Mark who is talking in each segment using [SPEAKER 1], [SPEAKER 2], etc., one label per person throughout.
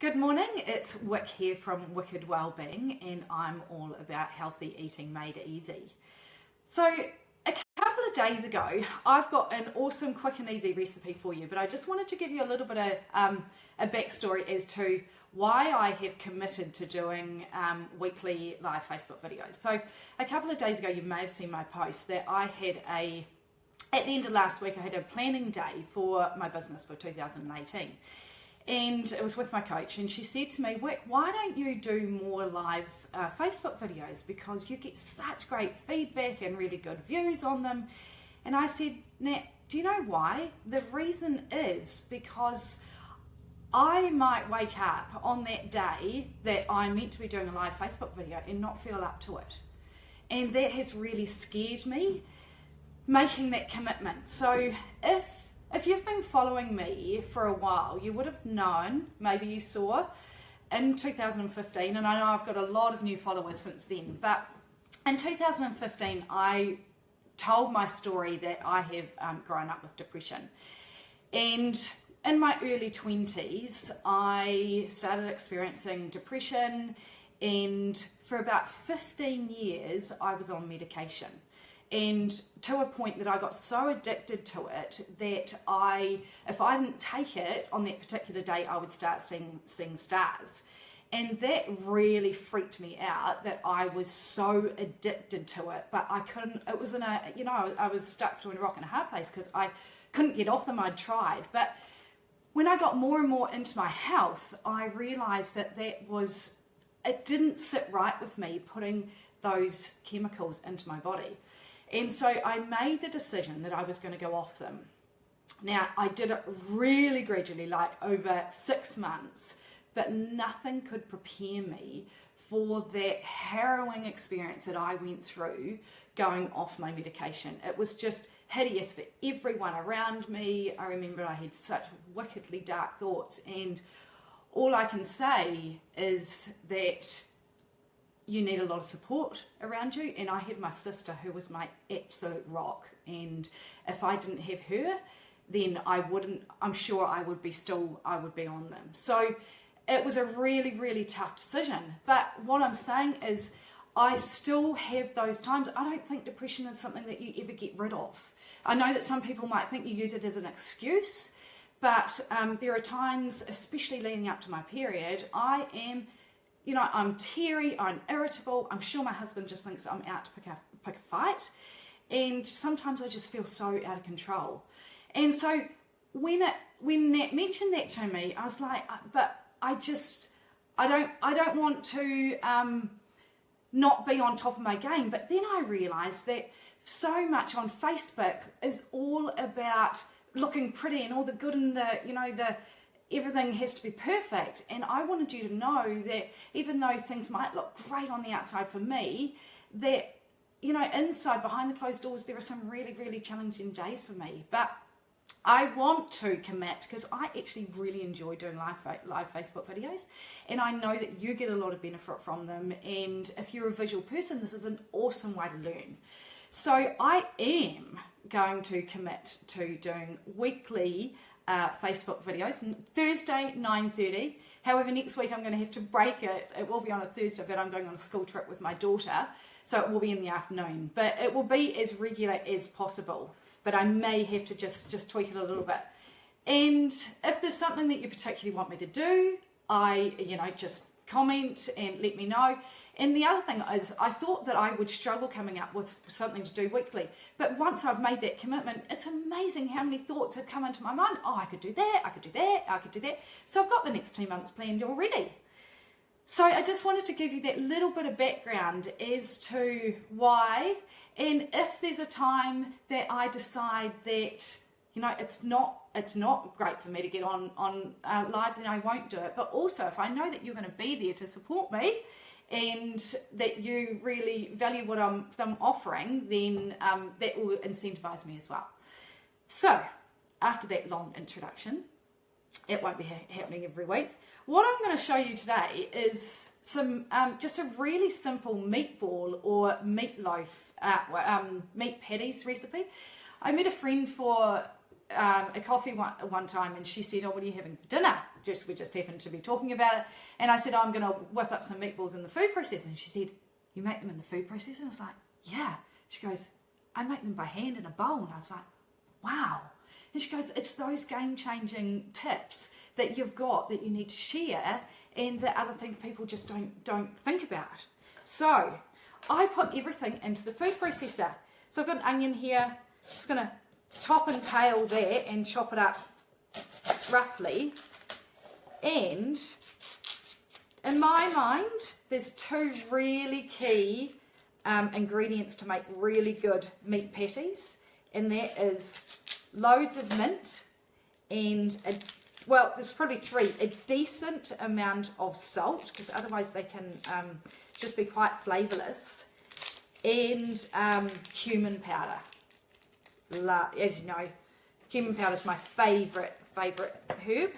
[SPEAKER 1] Good morning, it's Wick here from Wicked Wellbeing, and I'm all about healthy eating made easy. So a couple of days ago, I've got an awesome quick and easy recipe for you, but I just wanted to give you a little bit of a backstory as to why I have committed to doing weekly live Facebook videos. So a couple of days ago, you may have seen my post that I had at the end of last week, I had a planning day for my business for 2018. And it was with my coach, and she said to me, Wick, why don't you do more live Facebook videos, because you get such great feedback and really good views on them. And I said, Nat, do you know why? The reason is because I might wake up on that day that I'm meant to be doing a live Facebook video and not feel up to it. And that has really scared me, making that commitment. So if you've been following me for a while, you would have known, maybe you saw, in 2015, and I know I've got a lot of new followers since then, but in 2015, I told my story that I have grown up with depression. And in my early 20s, I started experiencing depression, and for about 15 years, I was on medication. And to a point that I got so addicted to it that if I didn't take it on that particular day, I would start seeing stars. And that really freaked me out, that I was so addicted to it, but I couldn't, it was I was stuck between a rock and a hard place because I couldn't get off them. I'd tried. But when I got more and more into my health, I realized that it didn't sit right with me putting those chemicals into my body. And so I made the decision that I was going to go off them. Now, I did it really gradually, like over 6 months, but nothing could prepare me for that harrowing experience that I went through going off my medication. It was just hideous for everyone around me. I remember I had such wickedly dark thoughts, and all I can say is that you need a lot of support around you, and I had my sister, who was my absolute rock, and if I didn't have her, then I'm sure I would be on them. So it was a really, really tough decision. But what I'm saying is I still have those times. I don't think depression is something that you ever get rid of. I know that some people might think you use it as an excuse, but there are times, especially leading up to my period, I'm teary, I'm irritable. I'm sure my husband just thinks I'm out to pick a fight. And sometimes I just feel so out of control. And so when Nat mentioned that to me, I was like, but I don't want to not be on top of my game. But then I realized that so much on Facebook is all about looking pretty and all the good and everything has to be perfect. And I wanted you to know that even though things might look great on the outside for me, that, inside, behind the closed doors, there are some really, really challenging days for me. But I want to commit, because I actually really enjoy doing live Facebook videos, and I know that you get a lot of benefit from them. And if you're a visual person, this is an awesome way to learn. So I am going to commit to doing weekly Facebook videos, Thursday 9:30. However, next week I'm going to have to break it. It will be on a Thursday, but I'm going on a school trip with my daughter, so it will be in the afternoon. But it will be as regular as possible. But I may have to just tweak it a little bit. And if there's something that you particularly want me to do, just comment and let me know. And the other thing is, I thought that I would struggle coming up with something to do weekly, but once I've made that commitment, it's amazing how many thoughts have come into my mind. Oh, I could do that, I could do that, I could do that. So I've got the next 2 months planned already. So I just wanted to give you that little bit of background as to why, and if there's a time that I decide that it's not great for me to get on live, then I won't do it. But also, if I know that you're going to be there to support me and that you really value what I'm offering, then that will incentivize me as well. So after that long introduction, it won't be happening every week. What I'm going to show you today is just a really simple meatball or meatloaf, meat patties recipe. I met a friend for a coffee one time, and she said, "Oh, what are you having for dinner?" We just happened to be talking about it, and I said, "Oh, I'm going to whip up some meatballs in the food processor." And she said, "You make them in the food processor?" And I was like, "Yeah." She goes, "I make them by hand in a bowl." And I was like, "Wow." And she goes, "It's those game-changing tips that you've got that you need to share, and the other thing people just don't think about." So I put everything into the food processor. So I've got an onion here. Just going to top and tail that and chop it up roughly. And in my mind, there's two really key ingredients to make really good meat patties, and that is loads of mint and there's probably three: a decent amount of salt, because otherwise they can just be quite flavourless, and cumin powder. As you know, cumin powder is my favourite herb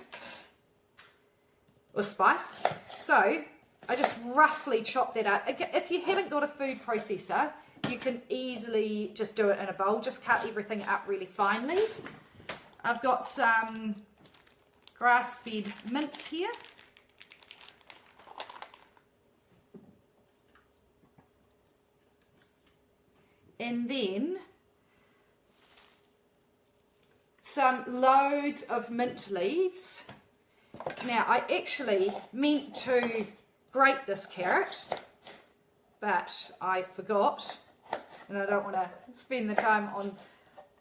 [SPEAKER 1] or spice. So I just roughly chop that up. If you haven't got a food processor, you can easily just do it in a bowl. Just cut everything up really finely. I've got some grass-fed mince here. And then some loads of mint leaves. Now, I actually meant to grate this carrot, but I forgot, and I don't want to spend the time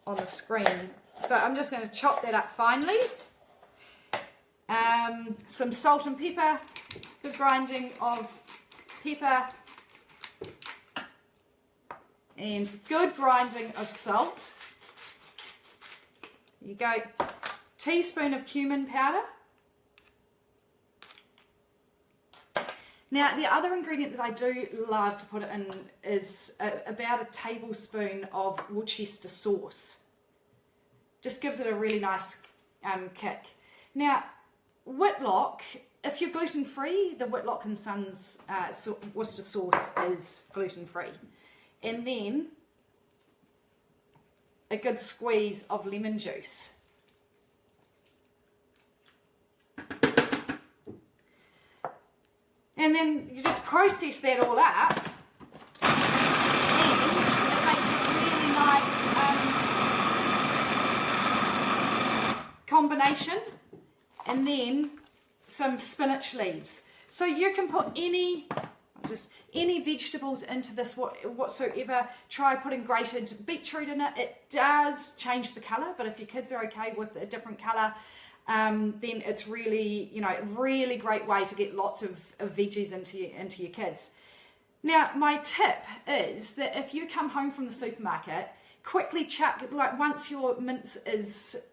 [SPEAKER 1] on the screen. So I'm just going to chop that up finely. Some salt and pepper, good grinding of pepper, and good grinding of salt. There you go. Teaspoon of cumin powder. Now, the other ingredient that I do love to put it in is about a tablespoon of Worcester sauce. Just gives it a really nice kick. Now, Whitlock, if you're gluten-free, the Whitlock & Sons Worcester sauce is gluten-free. And then a good squeeze of lemon juice. And then you just process that all up, and it makes a really nice combination. And then some spinach leaves. So you can put any vegetables into this whatsoever. Try putting grated beetroot in it. It does change the colour, but if your kids are okay with a different colour, then it's really, really great way to get lots of veggies into your kids. Now, my tip is that if you come home from the supermarket, quickly chuck, once your mince is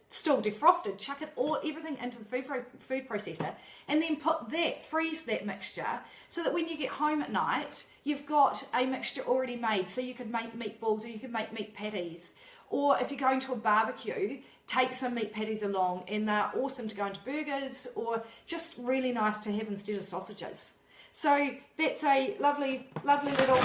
[SPEAKER 1] still defrosted, chuck everything into the food processor, and then freeze that mixture, so that when you get home at night, you've got a mixture already made. So you could make meatballs, or you could make meat patties, or if you're going to a barbecue, take some meat patties along, and they're awesome to go into burgers, or just really nice to have instead of sausages. So that's a lovely little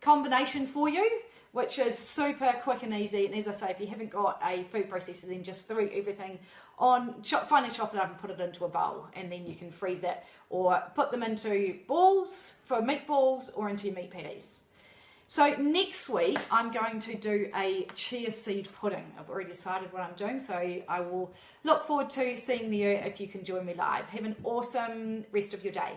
[SPEAKER 1] combination for you, which is super quick and easy. And as I say, if you haven't got a food processor, then just throw everything on, finally chop it up and put it into a bowl, and then you can freeze it or put them into balls for meatballs or into your meat patties. So next week I'm going to do a chia seed pudding. I've already decided what I'm doing, so I will look forward to seeing you if you can join me live. Have an awesome rest of your day.